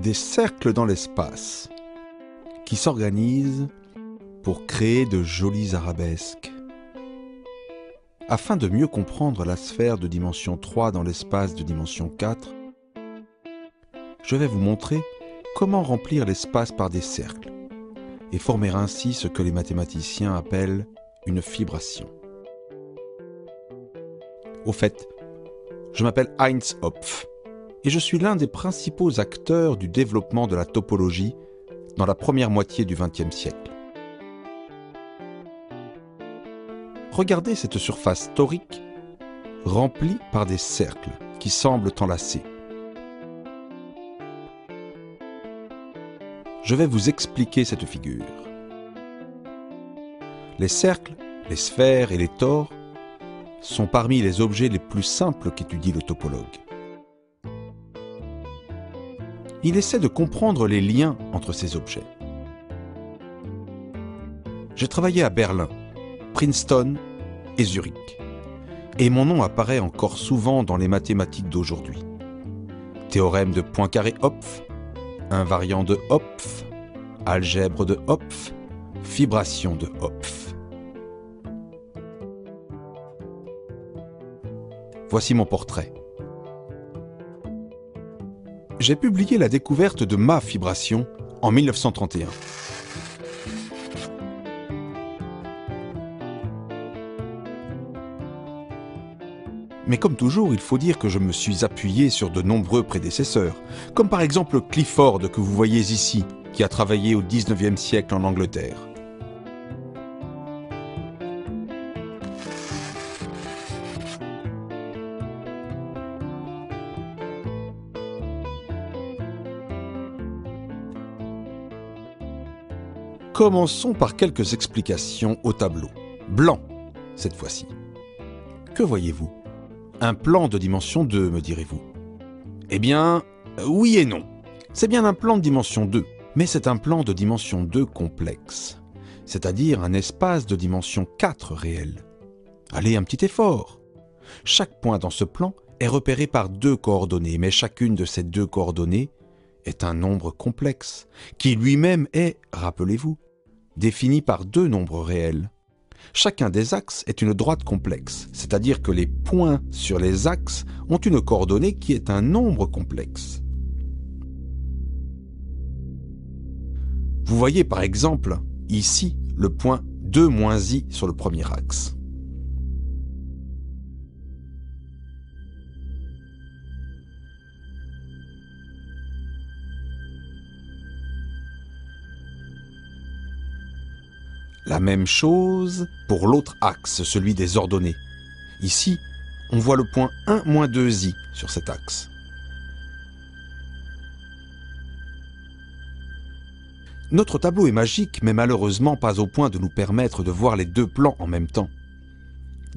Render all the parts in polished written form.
des cercles dans l'espace qui s'organisent pour créer de jolies arabesques. Afin de mieux comprendre la sphère de dimension 3 dans l'espace de dimension 4, je vais vous montrer comment remplir l'espace par des cercles et former ainsi ce que les mathématiciens appellent une fibration. Au fait, je m'appelle Heinz Hopf et je suis l'un des principaux acteurs du développement de la topologie dans la première moitié du XXe siècle. Regardez cette surface torique remplie par des cercles qui semblent enlacés. Je vais vous expliquer cette figure. Les cercles, les sphères et les tores sont parmi les objets les plus simples qu'étudie le topologue. Il essaie de comprendre les liens entre ces objets. J'ai travaillé à Berlin, Princeton et Zurich, et mon nom apparaît encore souvent dans les mathématiques d'aujourd'hui. Théorème de Poincaré-Hopf, invariant de Hopf, algèbre de Hopf, fibration de Hopf. Voici mon portrait. J'ai publié la découverte de ma fibration en 1931. Mais comme toujours, il faut dire que je me suis appuyé sur de nombreux prédécesseurs, comme par exemple Clifford que vous voyez ici, qui a travaillé au XIXe siècle en Angleterre. Commençons par quelques explications au tableau. Blanc, cette fois-ci. Que voyez-vous ? Un plan de dimension 2, me direz-vous. Eh bien, oui et non. C'est bien un plan de dimension 2, mais c'est un plan de dimension 2 complexe, c'est-à-dire un espace de dimension 4 réel. Allez, un petit effort. Chaque point dans ce plan est repéré par 2 coordonnées, mais chacune de ces 2 coordonnées est un nombre complexe, qui lui-même est, rappelez-vous, défini par 2 nombres réels. Chacun des axes est une droite complexe, c'est-à-dire que les points sur les axes ont une coordonnée qui est un nombre complexe. Vous voyez par exemple ici le point 2 moins i sur le premier axe. La même chose pour l'autre axe, celui des ordonnées. Ici, on voit le point 1 moins 2i sur cet axe. Notre tableau est magique, mais malheureusement pas au point de nous permettre de voir les 2 plans en même temps.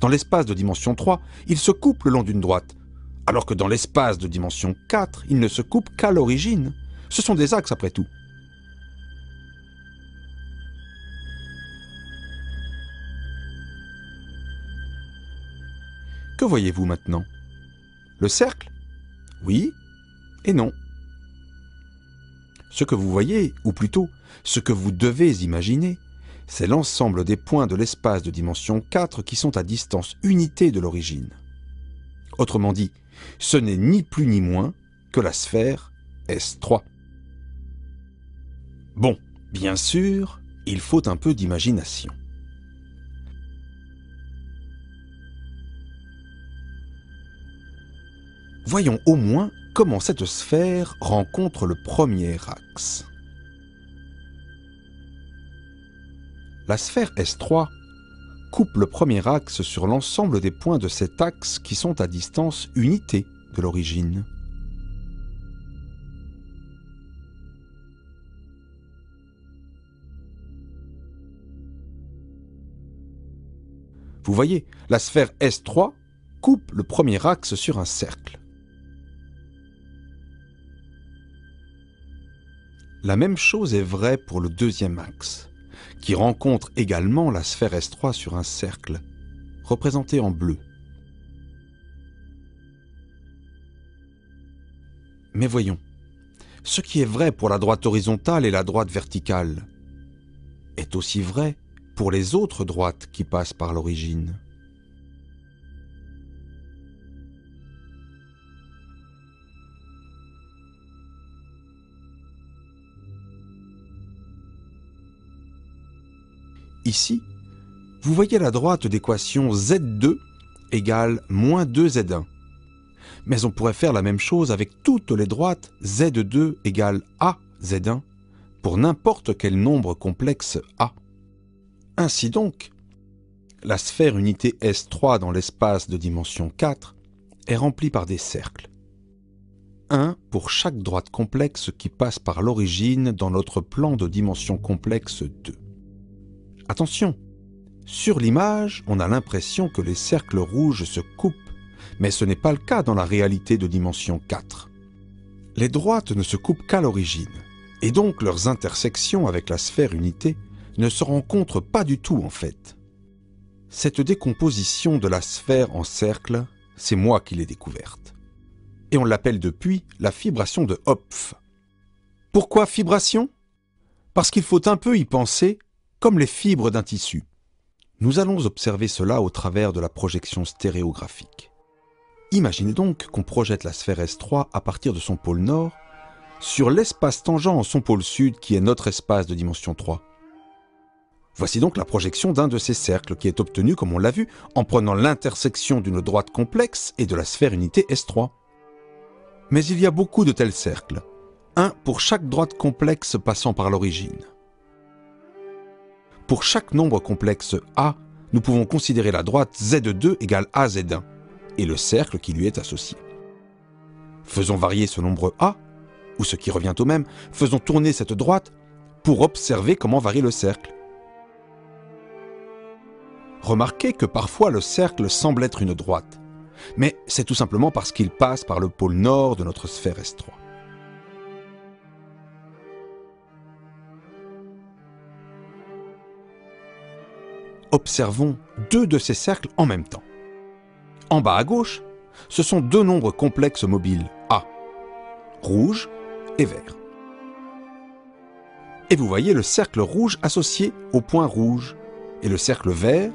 Dans l'espace de dimension 3, il se coupe le long d'une droite, alors que dans l'espace de dimension 4, il ne se coupe qu'à l'origine. Ce sont des axes après tout. Que voyez-vous maintenant ? Le cercle ? Oui et non. Ce que vous voyez, ou plutôt, ce que vous devez imaginer, c'est l'ensemble des points de l'espace de dimension 4 qui sont à distance unité de l'origine. Autrement dit, ce n'est ni plus ni moins que la sphère S3. Bon, bien sûr, il faut un peu d'imagination. Voyons au moins comment cette sphère rencontre le premier axe. La sphère S3 coupe le premier axe sur l'ensemble des points de cet axe qui sont à distance unité de l'origine. Vous voyez, la sphère S3 coupe le premier axe sur un cercle. La même chose est vraie pour le deuxième axe, qui rencontre également la sphère S3 sur un cercle, représenté en bleu. Mais voyons, Ce qui est vrai pour la droite horizontale et la droite verticale est aussi vrai pour les autres droites qui passent par l'origine. Ici, vous voyez la droite d'équation Z2 égale moins 2Z1. Mais on pourrait faire la même chose avec toutes les droites Z2 égale AZ1 pour n'importe quel nombre complexe A. Ainsi donc, la sphère unité S3 dans l'espace de dimension 4 est remplie par des cercles. Un pour chaque droite complexe qui passe par l'origine dans notre plan de dimension complexe 2. Attention, sur l'image, on a l'impression que les cercles rouges se coupent, mais ce n'est pas le cas dans la réalité de dimension 4. Les droites ne se coupent qu'à l'origine, et donc leurs intersections avec la sphère unité ne se rencontrent pas du tout en fait. Cette décomposition de la sphère en cercles, c'est moi qui l'ai découverte. Et on l'appelle depuis la fibration de Hopf. Pourquoi fibration? Parce qu'il faut un peu y penser comme les fibres d'un tissu. Nous allons observer cela au travers de la projection stéréographique. Imaginez donc qu'on projette la sphère S3 à partir de son pôle nord sur l'espace tangent en son pôle sud qui est notre espace de dimension 3. Voici donc la projection d'un de ces cercles qui est obtenu, comme on l'a vu, en prenant l'intersection d'une droite complexe et de la sphère unité S3. Mais il y a beaucoup de tels cercles, un pour chaque droite complexe passant par l'origine. Pour chaque nombre complexe A, nous pouvons considérer la droite Z2 égale AZ1 et le cercle qui lui est associé. Faisons varier ce nombre A, ou ce qui revient au même, faisons tourner cette droite pour observer comment varie le cercle. Remarquez que parfois le cercle semble être une droite, mais c'est tout simplement parce qu'il passe par le pôle nord de notre sphère S3. Observons deux de ces cercles en même temps. En bas à gauche, ce sont deux nombres complexes mobiles A, rouge et vert. Et vous voyez le cercle rouge associé au point rouge et le cercle vert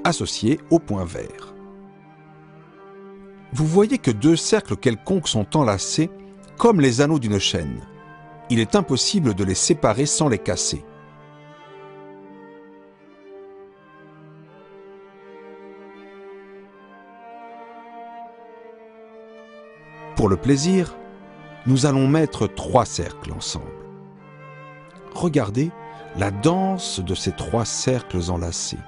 associé au point vert. Vous voyez que deux cercles quelconques sont enlacés comme les anneaux d'une chaîne. Il est impossible de les séparer sans les casser. Pour le plaisir, nous allons mettre trois cercles ensemble. Regardez la danse de ces trois cercles enlacés.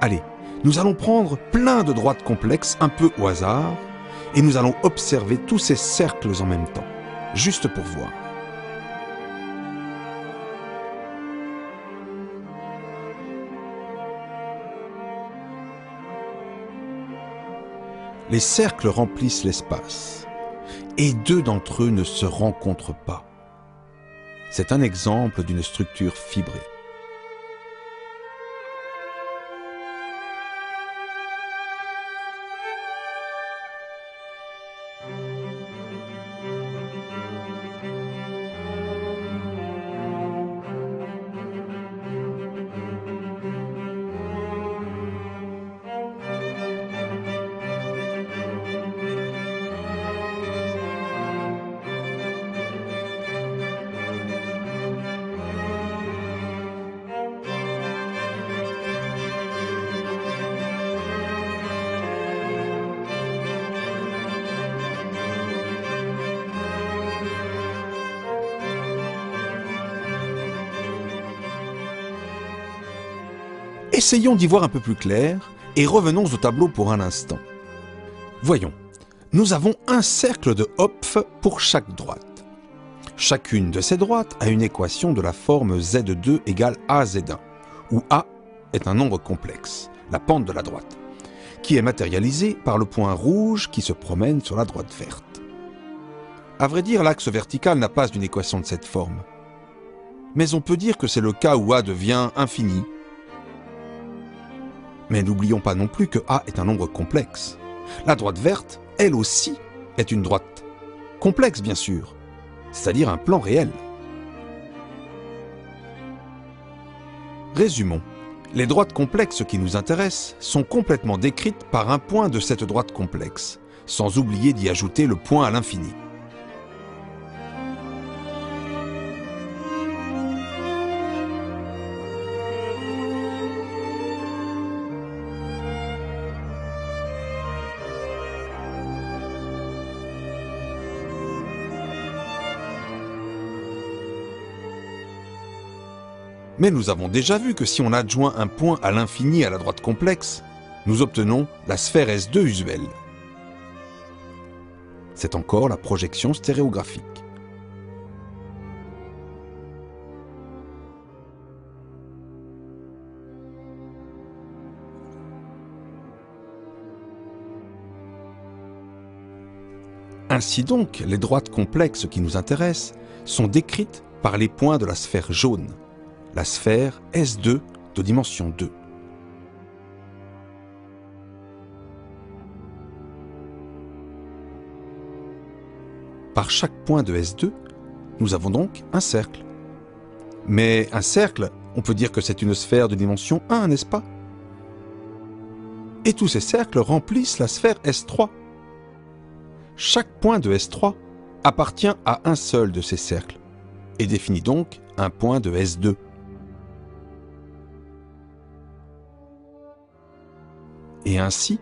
Allez, nous allons prendre plein de droites complexes un peu au hasard et nous allons observer tous ces cercles en même temps, juste pour voir. Les cercles remplissent l'espace et deux d'entre eux ne se rencontrent pas. C'est un exemple d'une structure fibrée. Essayons d'y voir un peu plus clair et revenons au tableau pour un instant. Voyons, nous avons un cercle de Hopf pour chaque droite. Chacune de ces droites a une équation de la forme Z2 égale AZ1, où A est un nombre complexe, la pente de la droite, qui est matérialisée par le point rouge qui se promène sur la droite verte. À vrai dire, l'axe vertical n'a pas une équation de cette forme. Mais on peut dire que c'est le cas où A devient infini. Mais n'oublions pas non plus que A est un nombre complexe. La droite verte, elle aussi, est une droite complexe, bien sûr, c'est-à-dire un plan réel. Résumons. Les droites complexes qui nous intéressent sont complètement décrites par un point de cette droite complexe, sans oublier d'y ajouter le point à l'infini. Mais nous avons déjà vu que si on adjoint un point à l'infini à la droite complexe, nous obtenons la sphère S2 usuelle. C'est encore la projection stéréographique. Ainsi donc, les droites complexes qui nous intéressent sont décrites par les points de la sphère jaune, la sphère S2 de dimension 2. Par chaque point de S2, nous avons donc un cercle. Mais un cercle, on peut dire que c'est une sphère de dimension 1, n'est-ce pas? Et tous ces cercles remplissent la sphère S3. Chaque point de S3 appartient à un seul de ces cercles et définit donc un point de S2. Et ainsi,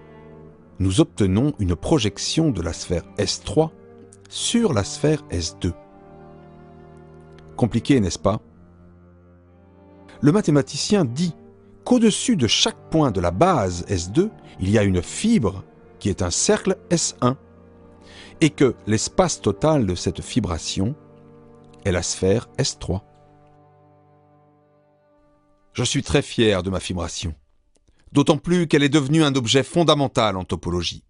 nous obtenons une projection de la sphère S3 sur la sphère S2. Compliqué, n'est-ce pas? Le mathématicien dit qu'au-dessus de chaque point de la base S2, il y a une fibre qui est un cercle S1 et que l'espace total de cette fibration est la sphère S3. Je suis très fier de ma fibration. D'autant plus qu'elle est devenue un objet fondamental en topologie.